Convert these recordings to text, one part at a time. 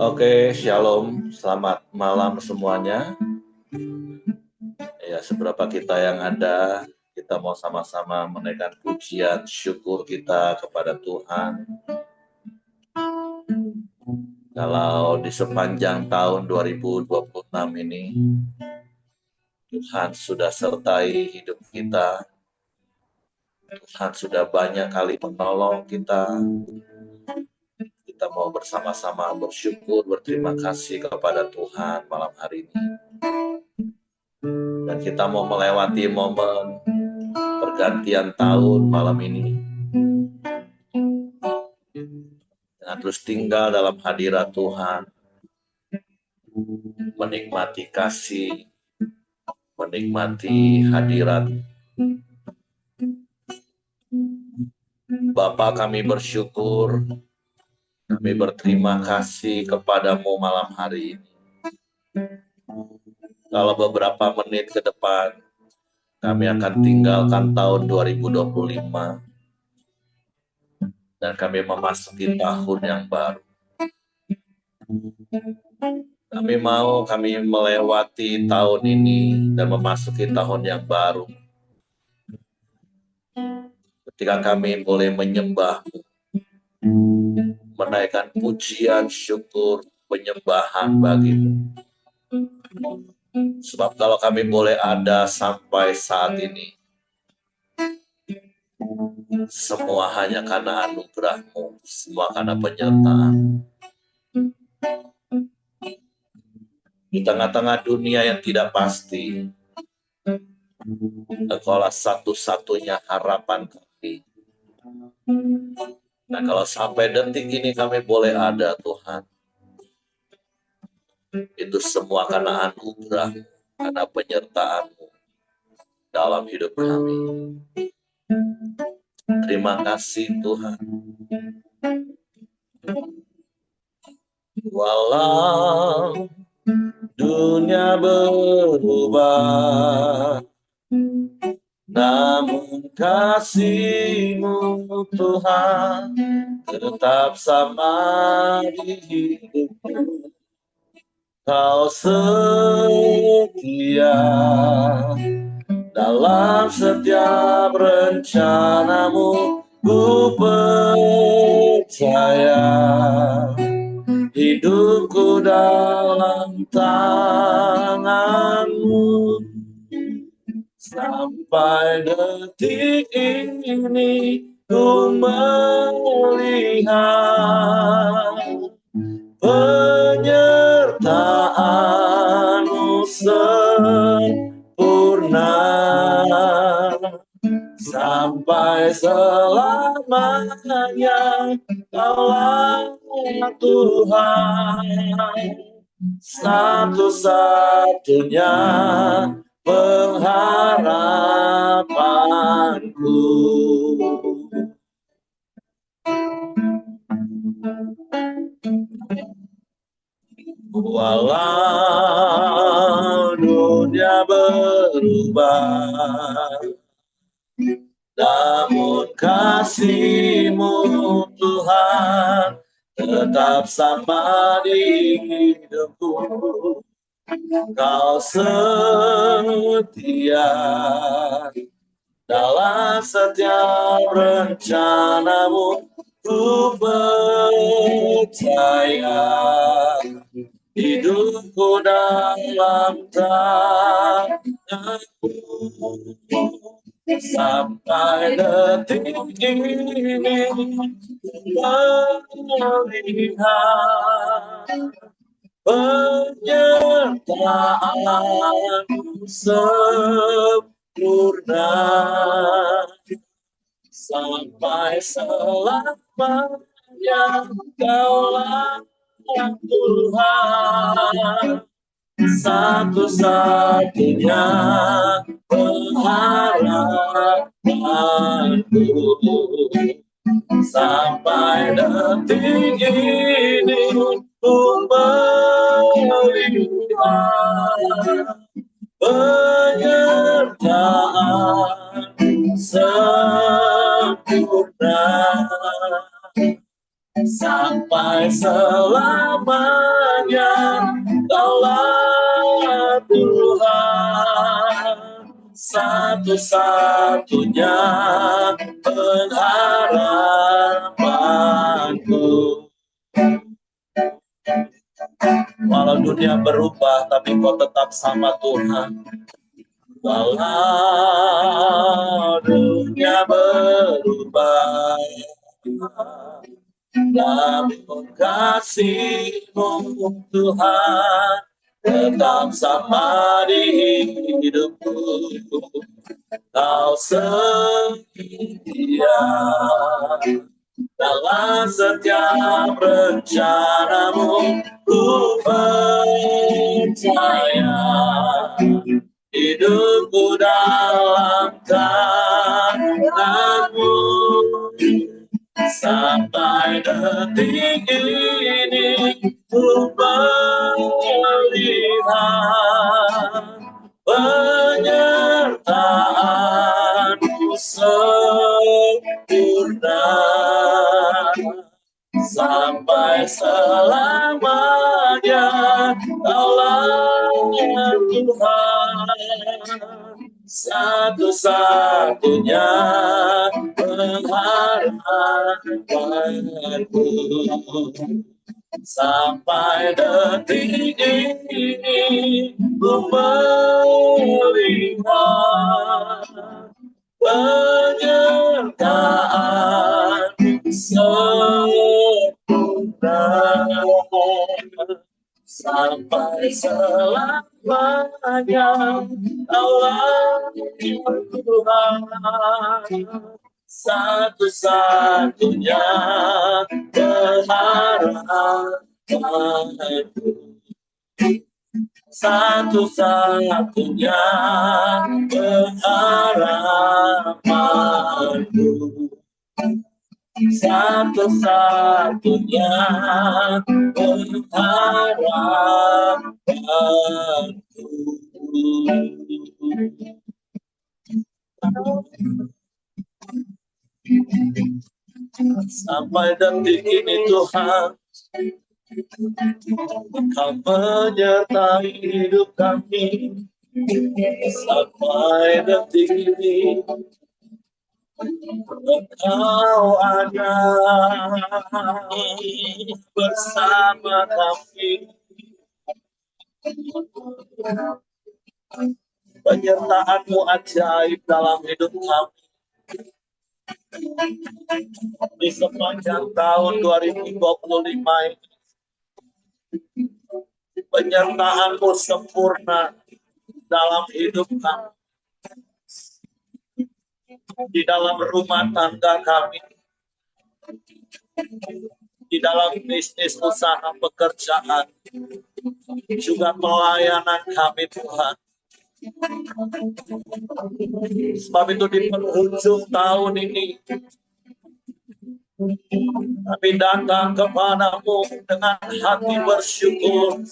Oke, shalom. Selamat malam semuanya. Ya, seberapa kita yang ada, kita mau sama-sama menaikkan pujian syukur kita kepada Tuhan. Kalau di sepanjang tahun 2026 ini, Tuhan sudah sertai hidup kita. Tuhan sudah banyak kali menolong kita. Kita mau bersama-sama bersyukur, berterima kasih kepada Tuhan malam hari ini. Dan kita mau melewati momen pergantian tahun malam ini dengan terus tinggal dalam hadirat Tuhan, menikmati kasih, menikmati hadirat. Bapa, kami bersyukur, kami berterima kasih kepadamu malam hari ini. Kalau beberapa menit ke depan kami akan tinggalkan tahun 2025 dan kami memasuki tahun yang baru. Kami melewati tahun ini dan memasuki tahun yang baru. Ketika kami boleh menyembah, menaikkan pujian, syukur, penyembahan bagimu. Sebab kalau kami boleh ada sampai saat ini, semua hanya karena anugerah-Mu, semua karena penyertaan. Di tengah-tengah dunia yang tidak pasti, Engkaulah satu-satunya harapan kami. Nah, kalau sampai detik ini kami boleh ada, Tuhan, itu semua karena anugerah, karena penyertaan-Mu dalam hidup kami. Terima kasih, Tuhan. Walau dunia berubah, namun kasih-Mu Tuhan tetap sama di hidupku. Kau setia dalam setiap rencana-Mu, ku percaya hidupku dalam tangan-Mu. Sampai detik ini ku melihat penyertaan-Mu sempurna sampai selamanya. Kaulah Tuhan, satu-satunya pengharapanku. Walau dunia berubah, namun kasih-Mu Tuhan tetap sama di hidupku. Kau setia dalam setiap rencana-Mu, ku percaya hidupku dalam tangan-Mu. Sampai detik ini melihat penyertaan-Mu sempurna sampai selamanya. Kaulah Tuhan, satu-satunya pengharapanku. Sampai detik ini ku melihat penyertaan sempurna sampai selamanya. Kaulah Tuhan, satu-satunya pengharapanku. Walau dunia berubah, tapi kau tetap sama Tuhan. Walau dunia berubah, namun kasih-Mu Tuhan tetap sama di hidupku. Kau setia dalam setiap rencana-Mu, ku percaya hidupku dalam tangan-Mu. Sampai detik ini ku melihat penyertaan-Mu sempurna. Sampai selamanya Kaulah Tuhan, satu-satunya pengharapanku. Sampai detik ini ku melihat penyertaan sempurna. Sampai selamanya Kaulah Tuhan, satu-satunya pengharapanku. Satu-satunya pengharapanku. Satu-satunya pengharapanku. Sampai detik ini Tuhan, Kau menyertai hidup kami. Sampai detik ini Engkau ada bersama kami. Penyertaan-Mu ajaib dalam hidup kami. Di sepanjang tahun 2025 ini, penyertaan-Mu sempurna dalam hidup kami, di dalam rumah tangga kami, di dalam bisnis, usaha, pekerjaan, juga pelayanan kami Tuhan. Sebab itu di penghujung tahun ini kami datang kepada-Mu dengan hati bersyukur.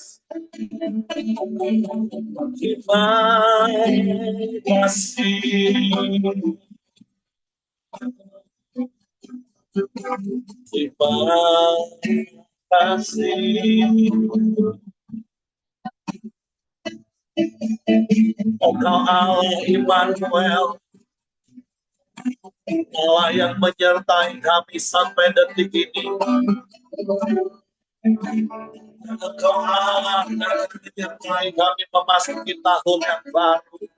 Terima kasih. Terima kasih. Engkau Allah Immanuel, Allah yang menyertai kami sampai detik ini. Engkau Allah yang menyertai kami memasuki tahun yang baru.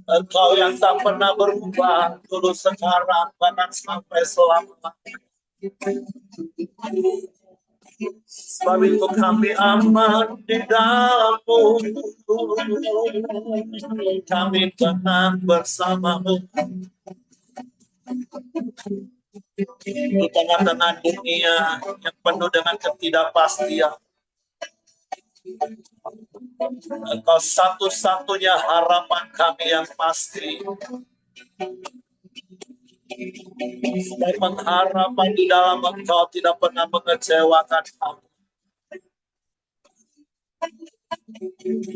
Engkau yang tak pernah berubah dulu, sekarang, bahkan sampai selamanya. Sebab itu kami aman di dalam-Mu, kami tenang bersama-Mu di tengah-tengah dunia yang penuh dengan ketidakpastian. Engkau satu-satunya harapan kami yang pasti. Dan pengharapan di dalam Engkau tidak pernah mengecewakan kami.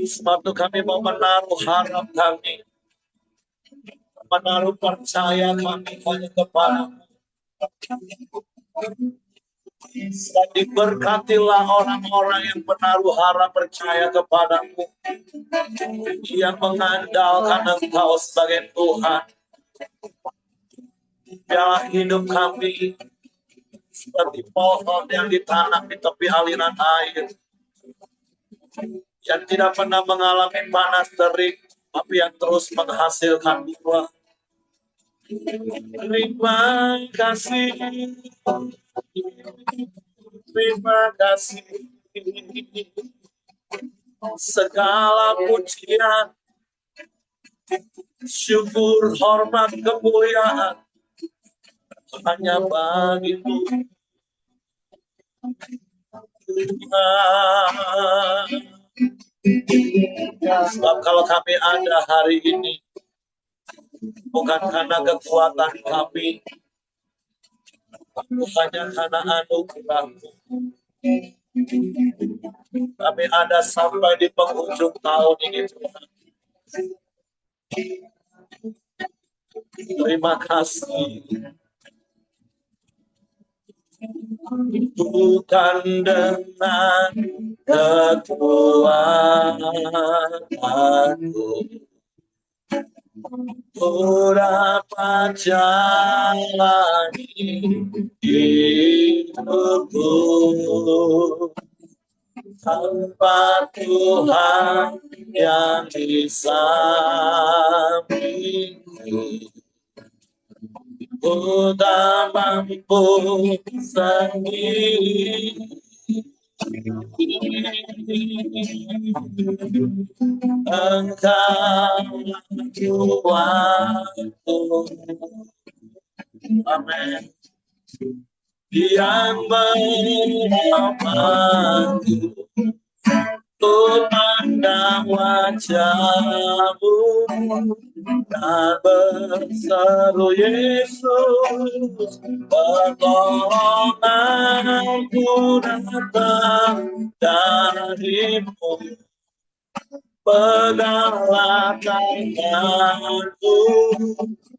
Sebab itu kami mau menaruh harap kami menaruh percaya kami hanya kepadamu. Dan diberkatilah orang-orang yang menaruh harap percaya kepadamu, yang mengandalkan Engkau sebagai Tuhan. Biarlah hidup kami seperti pohon yang ditanam di tepi aliran air, yang tidak pernah mengalami panas terik, tapi yang terus menghasilkan buah. Terima kasih, terima kasih. Segala pujian, syukur, hormat, kemuliaan hanya bagimu. Sebab kalau kami ada hari ini, bukan karena kekuatan kami, hanya karena anugerah-Mu. Kami ada sampai di penghujung tahun ini, Tuhan. Terima kasih. Bukan dengan kekuatanku, ku dapat jalani hidupku tanpa Tuhan yang di sampingku. Ku tak mampu sendiri. Engkau Tuhanku. Amin. Yang menyelamatku, ku pandang wajah-Mu dan berseru, Yesus, pertolonganku datang dari-Mu. Peganglah tanganku,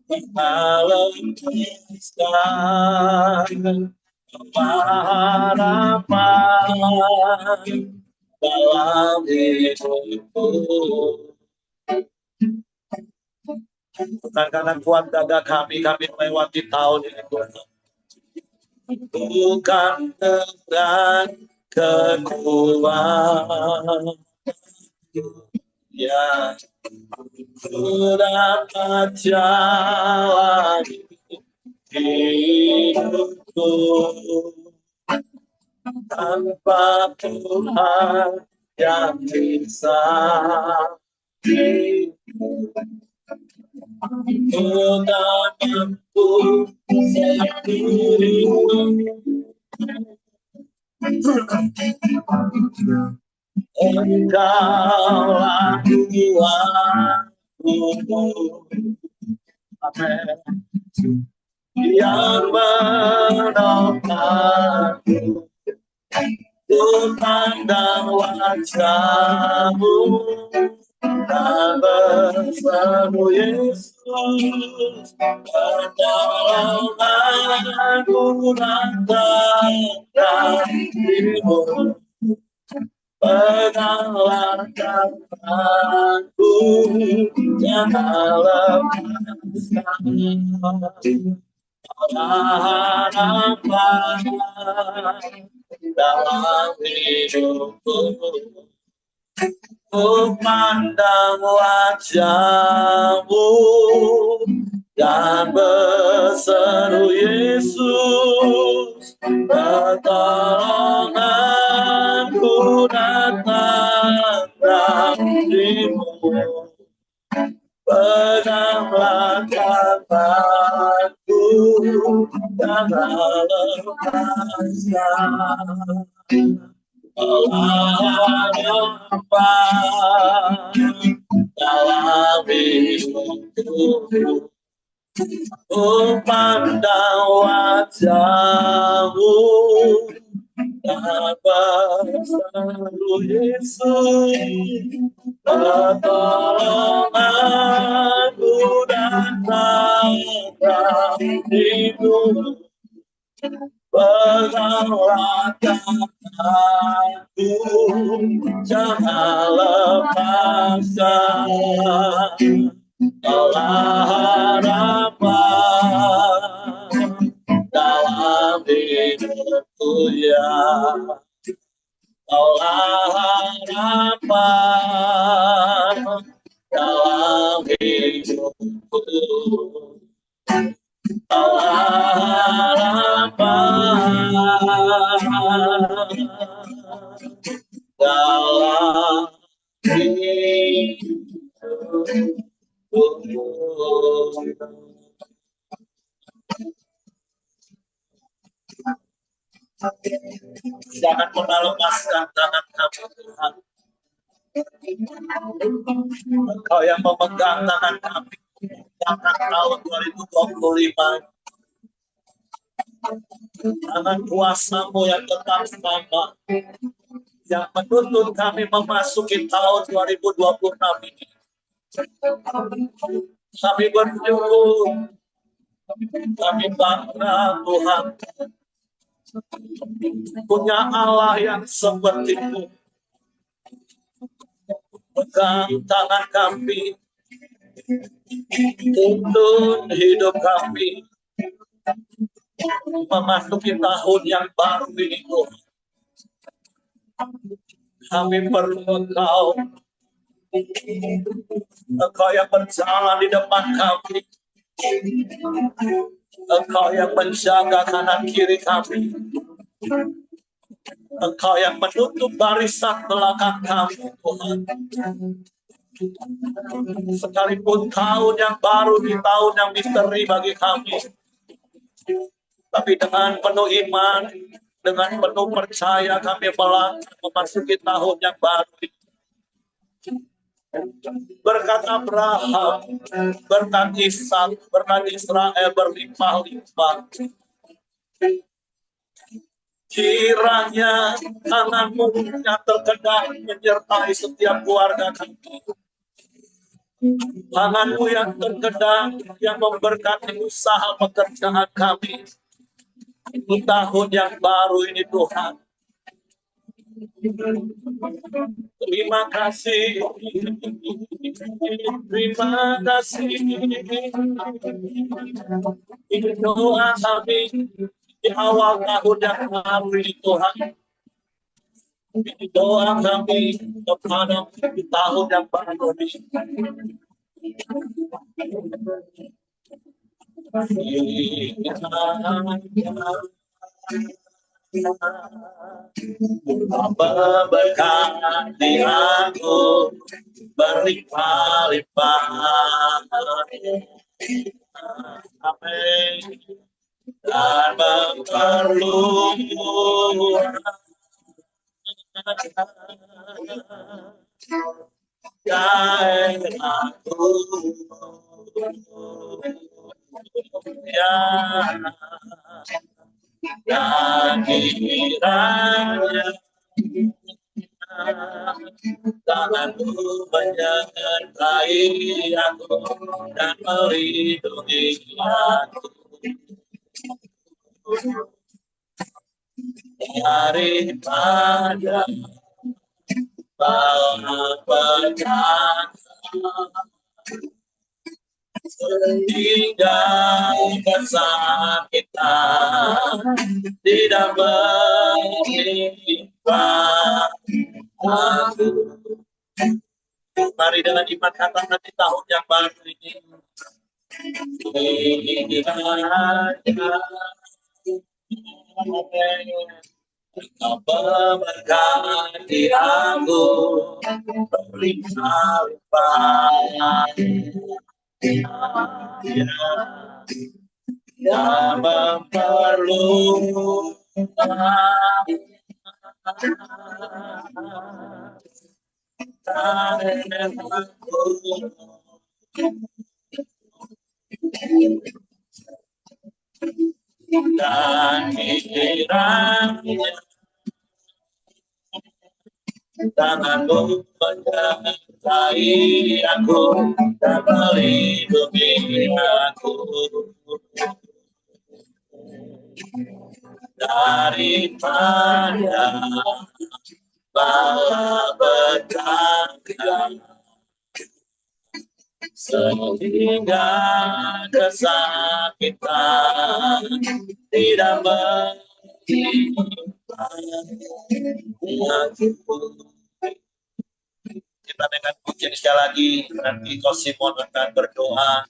lepaskan harapan dalam hidupku. Bukan karena kuat dada kami melewati tahun ini, Tuhan. Bukan dengan kekuatan yang ku dapat jalani hidupku tanpa Tuhan yang di sampingku. Ku tak mampu sendiri. Engkaulah Tuhanku. Amin. Yang menopangku, ku pandang wajah-Mu dan berseru, Yesus, pertolonganku datang dari-Mu. Peganglah tanganku, jangan lepaskan harapan dalam hidupku. Ku pandang wajah-Mu dan berseru, Yesus, pertolonganku datang dari-Mu. Peganglah tanganku, jangan lepaskan harapan dalam hidupku. Ku pandang wajah-Mu dan berseru, Yesus, pertolonganku datang darimu, penguatan aku, jangan lepaskan. Kaulah harapan dalam hidupku, ya. Kaulah harapan dalam hidupku. Kaulah harapan dalam hidupku. Jangan pernah lepaskan tangan kami, Tuhan. Engkau yang memegang tangan kami tangan tahun 2025. Tangan kuasa-Mu yang tetap sama, yang menuntun kami memasuki tahun 2026 ini. Kami bersyukur, kami bangga Tuhan, punya Allah yang seperti-Mu. Pegang tangan kami, tuntun hidup kami memasuki tahun yang baru ini, Tuhan. Kami perlu Engkau, Engkau yang berjalan di depan kami, Engkau yang menjaga kanan kiri kami, Engkau yang menutup barisan belakang kami, Tuhan. Sekalipun tahun yang baru di tahun yang misteri bagi kami, tapi dengan penuh iman, dengan penuh percaya kami melangkah memasuki tahun yang baru. Berkat Abraham, berkat Ishak, berkat Israel berlimpah-limpah. Kiranya tangan-Mu yang terkedah menyertai setiap keluarga kami. Tangan-Mu yang terkedah yang memberkati usaha pekerjaan kami di tahun yang baru ini, Tuhan. Terima kasih, terima kasih. Ini doa kami di awal tahun yang baru ini, Tuhan. Ini doa kami kepada di tahun yang baru ini. Memberkati aku berlimpah-limpah. Amin. Dan memperluas daerahku, ya. Dan kiranya tangan-Mu menyertai aku dan melindungi aku daripada malapetaka hingga kesakitan tidak menimpa aku. Mari dengan iman katakan di tahun yang baru ini, Engkau memberkati aku berlimpah-limpah, yang memperluas daerahku. Dan kiranya tangan-Mu menyertai menyertai aku dan melindungi aku daripada bala petaka, sehingga kesakitan tidak menimpa aku. Kita dengan pujian sekali lagi, nanti Ko Simon akan berdoa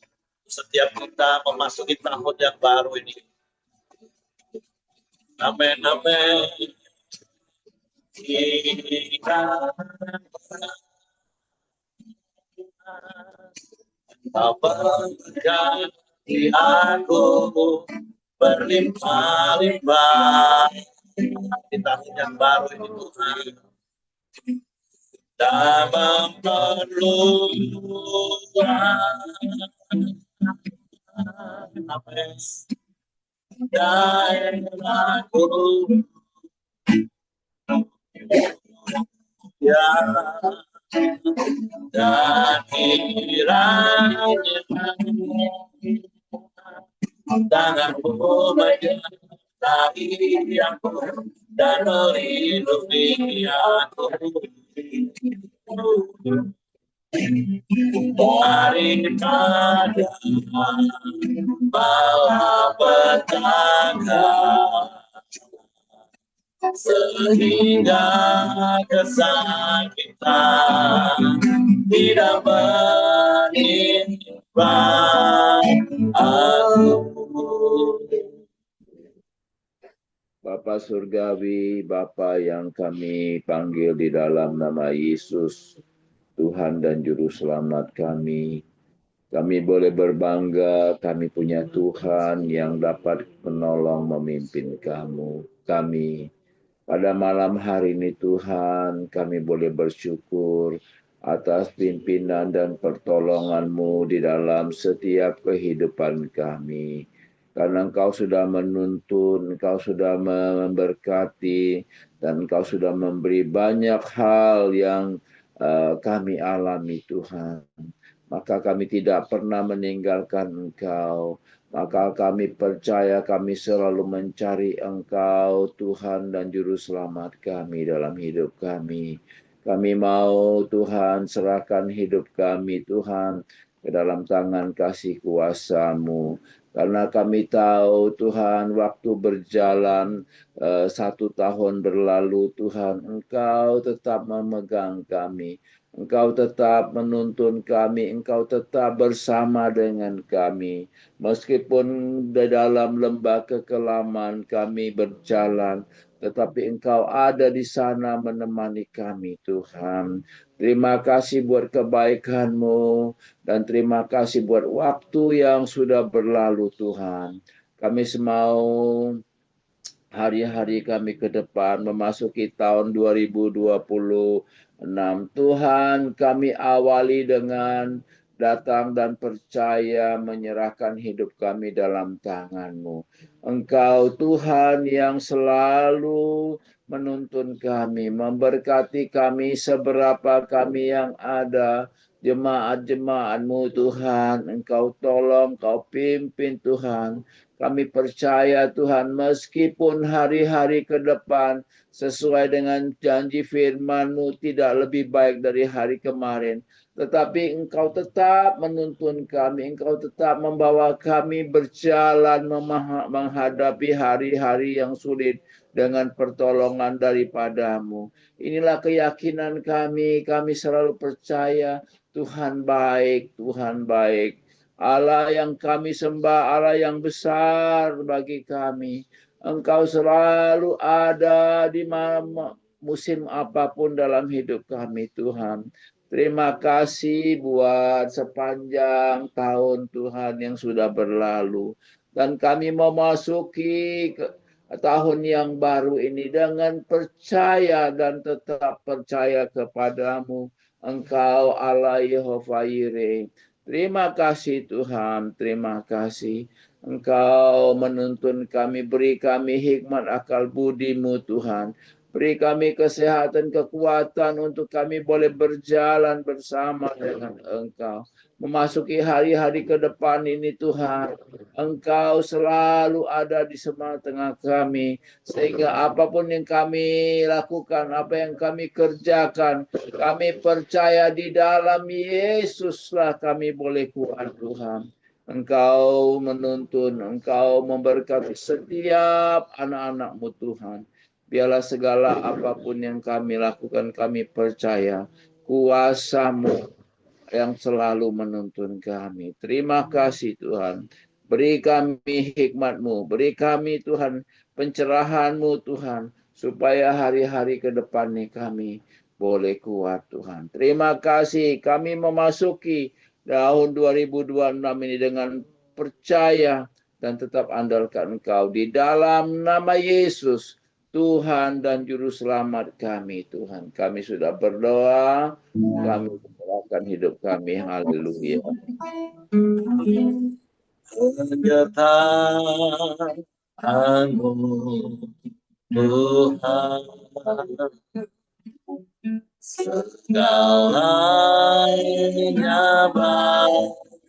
setiap kita memasuki tahun yang baru ini. Amin, amin. Kita berkati aku berlimpah-limpah di tahun yang baru ini Tuhan. Dan memperlukan daerahku ya, dan kiranya tanganmu menyertai aku dan melindungi aku daripada malapetaka, sehingga kesakitan tidak menimpa aku. Bapa Surgawi, Bapa yang kami panggil di dalam nama Yesus, Tuhan dan Juru Selamat kami. Kami boleh berbangga, kami punya Tuhan yang dapat menolong memimpin kami. Pada malam hari ini Tuhan, kami boleh bersyukur atas pimpinan dan pertolongan-Mu di dalam setiap kehidupan kami. Karena Engkau sudah menuntun, Engkau sudah memberkati, dan Engkau sudah memberi banyak hal yang kami alami Tuhan. Maka kami tidak pernah meninggalkan Engkau. Maka kami percaya kami selalu mencari Engkau, Tuhan dan Juru Selamat kami dalam hidup kami. Kami mau Tuhan serahkan hidup kami Tuhan ke dalam tangan kasih kuasa-Mu. Karena kami tahu Tuhan waktu berjalan 1 tahun berlalu Tuhan, Engkau tetap memegang kami. Engkau tetap menuntun kami, Engkau tetap bersama dengan kami. Meskipun di dalam lembah kekelaman kami berjalan, tetapi Engkau ada di sana menemani kami, Tuhan. Terima kasih buat kebaikan-Mu, dan terima kasih buat waktu yang sudah berlalu, Tuhan. Kami semau hari-hari kami ke depan memasuki tahun 2026. Tuhan, kami awali dengan datang dan percaya menyerahkan hidup kami dalam tangan-Mu. Engkau Tuhan yang selalu menuntun kami, memberkati kami seberapa kami yang ada. Jemaat-jemaat-Mu Tuhan, Engkau tolong, Engkau pimpin Tuhan. Kami percaya Tuhan meskipun hari-hari ke depan sesuai dengan janji firman-Mu tidak lebih baik dari hari kemarin. Tetapi Engkau tetap menuntun kami, Engkau tetap membawa kami berjalan menghadapi hari-hari yang sulit dengan pertolongan daripada-Mu. Inilah keyakinan kami selalu percaya Tuhan baik, Tuhan baik. Allah yang kami sembah, Allah yang besar bagi kami. Engkau selalu ada di musim apapun dalam hidup kami, Tuhan. Terima kasih buat sepanjang tahun Tuhan yang sudah berlalu. Dan kami memasuki tahun yang baru ini dengan percaya dan tetap percaya kepadamu. Engkau Allah Yehova Yireh. Terima kasih Tuhan, terima kasih. Engkau menuntun kami, beri kami hikmat akal budi-Mu Tuhan. Beri kami kesehatan, kekuatan untuk kami boleh berjalan bersama dengan Engkau. Memasuki hari-hari ke depan ini Tuhan, Engkau selalu ada di tengah kami. Sehingga apapun yang kami lakukan, apa yang kami kerjakan, kami percaya di dalam Yesuslah kami boleh kuat Tuhan. Engkau menuntun, Engkau memberkati setiap anak-anak-Mu Tuhan. Biarlah segala apapun yang kami lakukan, kami percaya kuasa-Mu yang selalu menuntun kami. Terima kasih Tuhan. Beri kami hikmat-Mu, beri kami Tuhan pencerahan-Mu Tuhan, supaya hari-hari ke depan ini kami boleh kuat Tuhan. Terima kasih kami memasuki tahun 2026 ini dengan percaya dan tetap andalkan Engkau di dalam nama Yesus. Tuhan dan Juru Selamat kami, Tuhan. Kami sudah berdoa, kami serahkan hidup kami. Haleluya. Penyertaanmu Tuhan, segalanya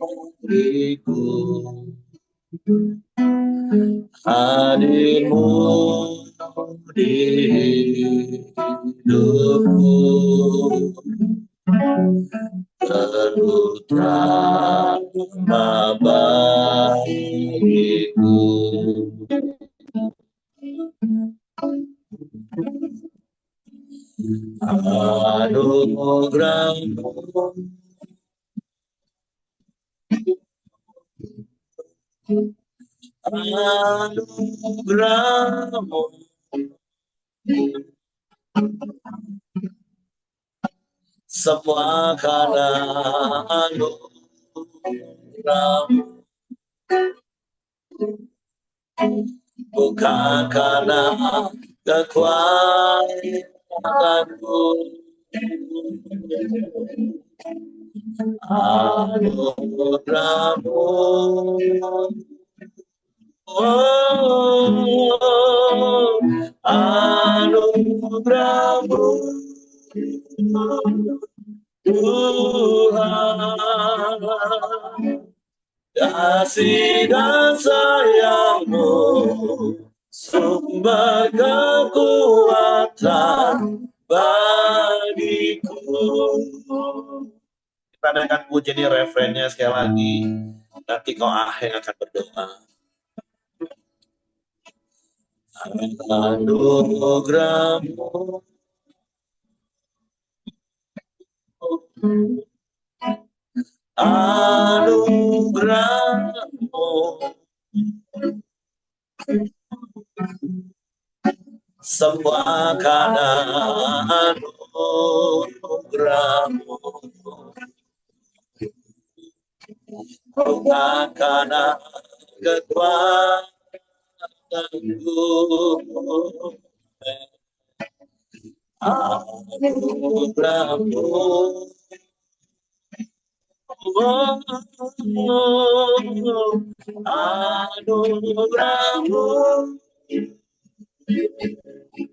bagiku. Hadirmu di hidupku, terutama bagiku. Anugerahmu anugerahmu semua karena anugerahmu, bukan karena kekuatanku. Anugerahmu, oh, anugerahmu Tuhan, kasih dan sayangmu, sumber kekuatan bagiku. Kita adakan puji ini refrennya sekali lagi. Nanti kau akhir akan berdoa. Anugerahmu, anugerahmu semua karena anugerahmu, bukan karena kekuatanku. Anugerahmu, oh, anugerahmu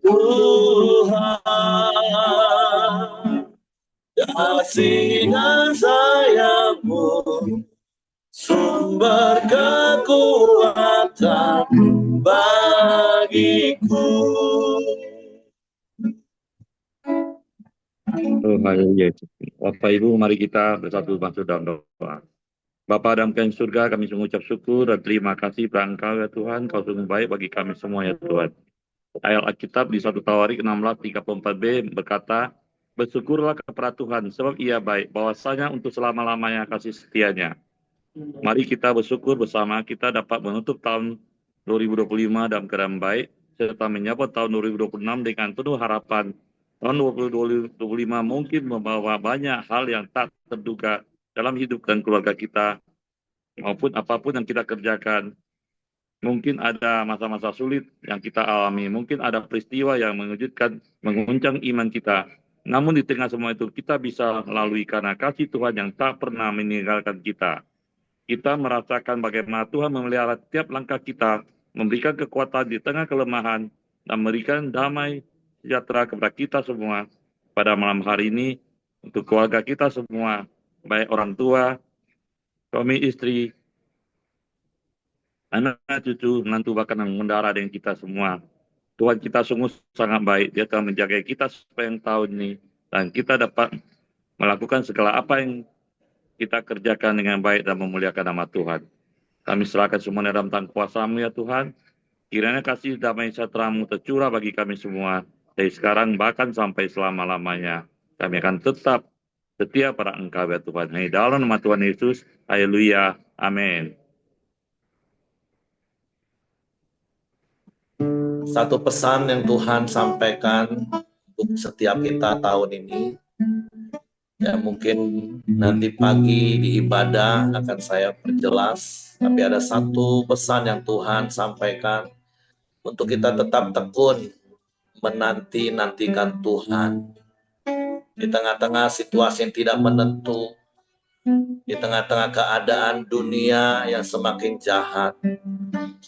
Tuhan, kasih dan sayangmu, sumber kekuatan bagiku. Oh, haleluya. Bapak Ibu, mari kita bersatu bangsa dalam doa. Bapa dalam kerajaan surga, kami mengucap syukur dan terima kasih pada Engkau ya Tuhan. Kau sungguh baik bagi kami semua ya Tuhan. Ayat Alkitab di 1 Tawarik 16:34b berkata, bersyukurlah kepada Tuhan sebab Ia baik, bahwasanya untuk selama-lamanya kasih setianya. Mari kita bersyukur bersama kita dapat menutup tahun 2025 dalam keadaan baik, serta menyambut tahun 2026 dengan penuh harapan. Tahun 2025 mungkin membawa banyak hal yang tak terduga dalam hidup dan keluarga kita, maupun apapun yang kita kerjakan. Mungkin ada masa-masa sulit yang kita alami, mungkin ada peristiwa yang mengejutkan, mengguncang iman kita. Namun di tengah semua itu kita bisa melalui karena kasih Tuhan yang tak pernah meninggalkan kita. Kita merasakan bagaimana Tuhan memelihara tiap langkah kita, memberikan kekuatan di tengah kelemahan, dan memberikan damai sejahtera kepada kita semua pada malam hari ini, untuk keluarga kita semua, baik orang tua, suami istri, anak cucu, menantu, bahkan yang mengendara dengan kita semua. Tuhan kita sungguh sangat baik. Dia telah menjaga kita sepanjang tahun ini. Dan kita dapat melakukan segala apa yang kita kerjakan dengan baik dan memuliakan nama Tuhan. Kami serahkan semuanya dalam tangan kuasa-Mu ya Tuhan. Kiranya kasih damai sejahtera-Mu tercurah bagi kami semua. Dari sekarang bahkan sampai selama-lamanya. Kami akan tetap setia pada Engkau ya Tuhan. Hanya dalam nama Tuhan Yesus. Haleluya. Amin. Satu pesan yang Tuhan sampaikan untuk setiap kita tahun ini, ya mungkin nanti pagi di ibadah akan saya perjelas, tapi ada satu pesan yang Tuhan sampaikan untuk kita tetap tekun menanti-nantikan Tuhan di tengah-tengah situasi yang tidak menentu, di tengah-tengah keadaan dunia yang semakin jahat.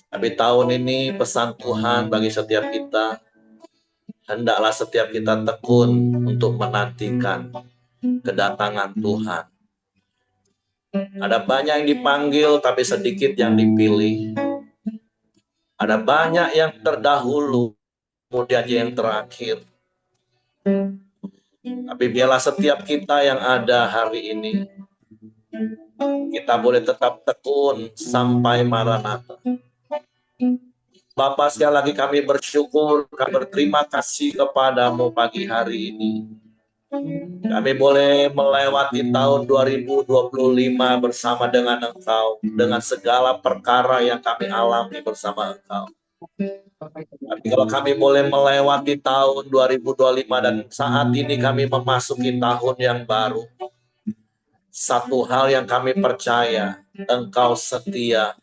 Tapi tahun ini pesan Tuhan bagi setiap kita, hendaklah setiap kita tekun untuk menantikan kedatangan Tuhan. Ada banyak yang dipanggil tapi sedikit yang dipilih. Ada banyak yang terdahulu, kemudian yang terakhir. Tapi biarlah setiap kita yang ada hari ini, kita boleh tetap tekun sampai Maranatha. Bapa, sekali lagi kami bersyukur, kami berterima kasih kepadamu pagi hari ini. Kami boleh melewati tahun 2025 bersama dengan Engkau, dengan segala perkara yang kami alami bersama Engkau. Tapi kalau kami boleh melewati tahun 2025 dan saat ini kami memasuki tahun yang baru, satu hal yang kami percaya, Engkau setia.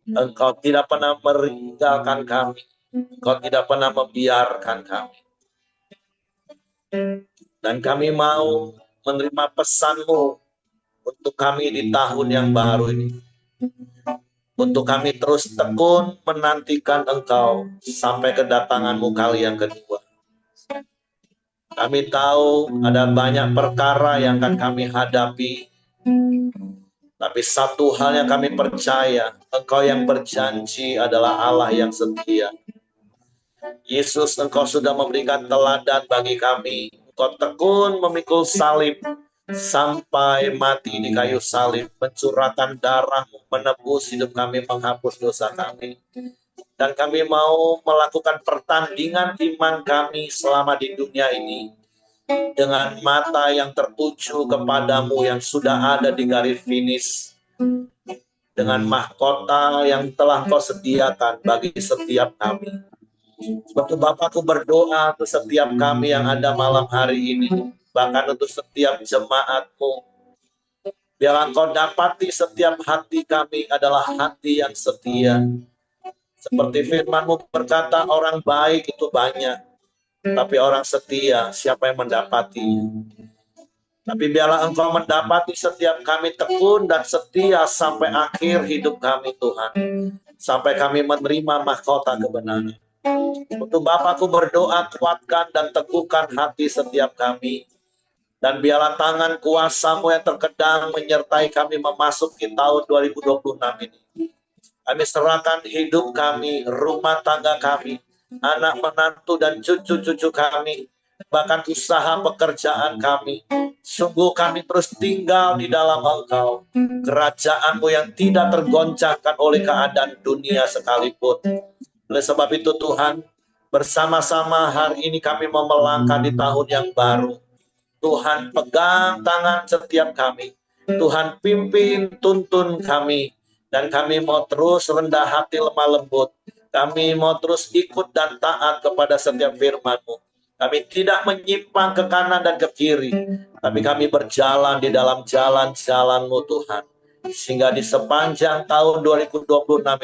Engkau tidak pernah meninggalkan kami. Engkau tidak pernah membiarkan kami. Dan kami mau menerima pesan-Mu untuk kami di tahun yang baru ini. Untuk kami terus tekun menantikan Engkau sampai kedatangan-Mu kali yang kedua. Kami tahu ada banyak perkara yang akan kami hadapi. Tapi satu hal yang kami percaya, Engkau yang berjanji adalah Allah yang setia. Yesus, Engkau sudah memberikan teladan bagi kami. Engkau tekun memikul salib sampai mati di kayu salib, mencurahkan darah, menebus hidup kami, menghapus dosa kami. Dan kami mau melakukan pertandingan iman kami selama di dunia ini dengan mata yang tertuju kepadamu yang sudah ada di garis finish, dengan mahkota yang telah Kau sediakan bagi setiap kami. Sebab Bapakku berdoa untuk setiap kami yang ada malam hari ini, bahkan untuk setiap jemaat-Mu, biarlah Engkau dapati setiap hati kami adalah hati yang setia. Seperti firman-Mu berkata, orang baik itu banyak, tapi orang setia, siapa yang mendapatinya? Tapi biarlah Engkau mendapati setiap kami tekun dan setia sampai akhir hidup kami, Tuhan. Sampai kami menerima mahkota kebenaran. Untuk Bapakku berdoa, kuatkan dan teguhkan hati setiap kami. Dan biarlah tangan kuasa-Mu yang terkedang menyertai kami memasuki tahun 2026 ini. Kami serahkan hidup kami, rumah tangga kami, anak menantu dan cucu-cucu kami, bahkan usaha pekerjaan kami. Sungguh kami terus tinggal di dalam Engkau, kerajaan-Mu yang tidak tergoncangkan oleh keadaan dunia sekalipun. Oleh sebab itu Tuhan, bersama-sama hari ini kami mau melangkah di tahun yang baru. Tuhan pegang tangan setiap kami. Tuhan pimpin, tuntun kami. Dan kami mau terus rendah hati, lemah lembut. Kami mau terus ikut dan taat kepada setiap firman-Mu. Kami tidak menyimpang ke kanan dan ke kiri. Tapi kami berjalan di dalam jalan-jalan-Mu Tuhan. Sehingga di sepanjang tahun 2026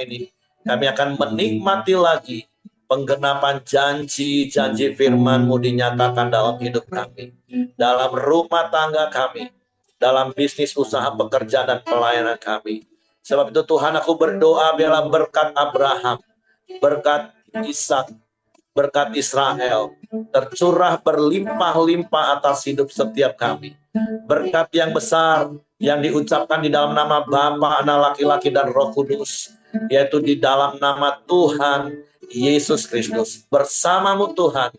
ini, kami akan menikmati lagi penggenapan janji-janji firman-Mu dinyatakan dalam hidup kami, dalam rumah tangga kami, dalam bisnis usaha pekerjaan dan pelayanan kami. Sebab itu Tuhan, aku berdoa biarlah berkat Abraham, berkat Ishak, berkat Israel tercurah berlimpah-limpah atas hidup setiap kami. Berkat yang besar yang diucapkan di dalam nama Bapa, Anak, Laki-laki, dan Roh Kudus, yaitu di dalam nama Tuhan Yesus Kristus. Bersamamu Tuhan,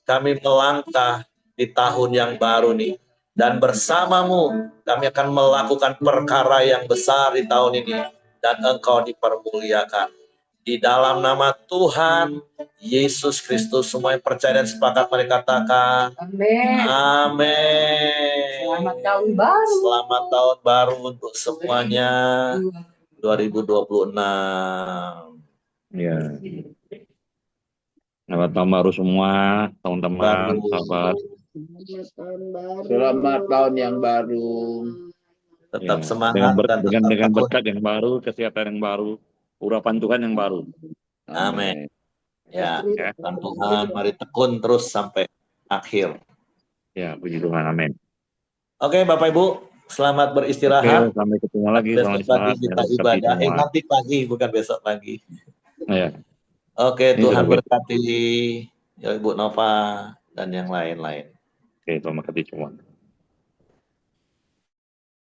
kami melangkah di tahun yang baru nih. Dan bersamamu kami akan melakukan perkara yang besar di tahun ini. Dan Engkau dipermuliakan. Di dalam nama Tuhan Yesus Kristus, semua yang percaya dan sepakat mari katakan Amin. amin. Selamat tahun baru. Selamat tahun baru untuk semuanya 2026. Ya. Selamat tahun baru semua, teman-teman, sahabat. Selamat tahun baru. Selamat tahun yang baru. Tetap Ya. semangat dan tetap Dengan tekun. berkat yang baru, kesehatan yang baru, urapan Tuhan yang baru. Amin. Ya, Ya. dan Tuhan mari tekun terus sampai akhir. Ya, puji Tuhan, amin. Oke, Bapak Ibu, selamat beristirahat. Oke, sampai ketemu lagi. Besok Selamat pagi istirahat. kita Ya, ibadah. semua. Nanti pagi, bukan besok pagi. Ya. Oke, Ini Tuhan sudah berkati ya, Ibu Nova dan yang lain-lain. Oke, terima kasih semua.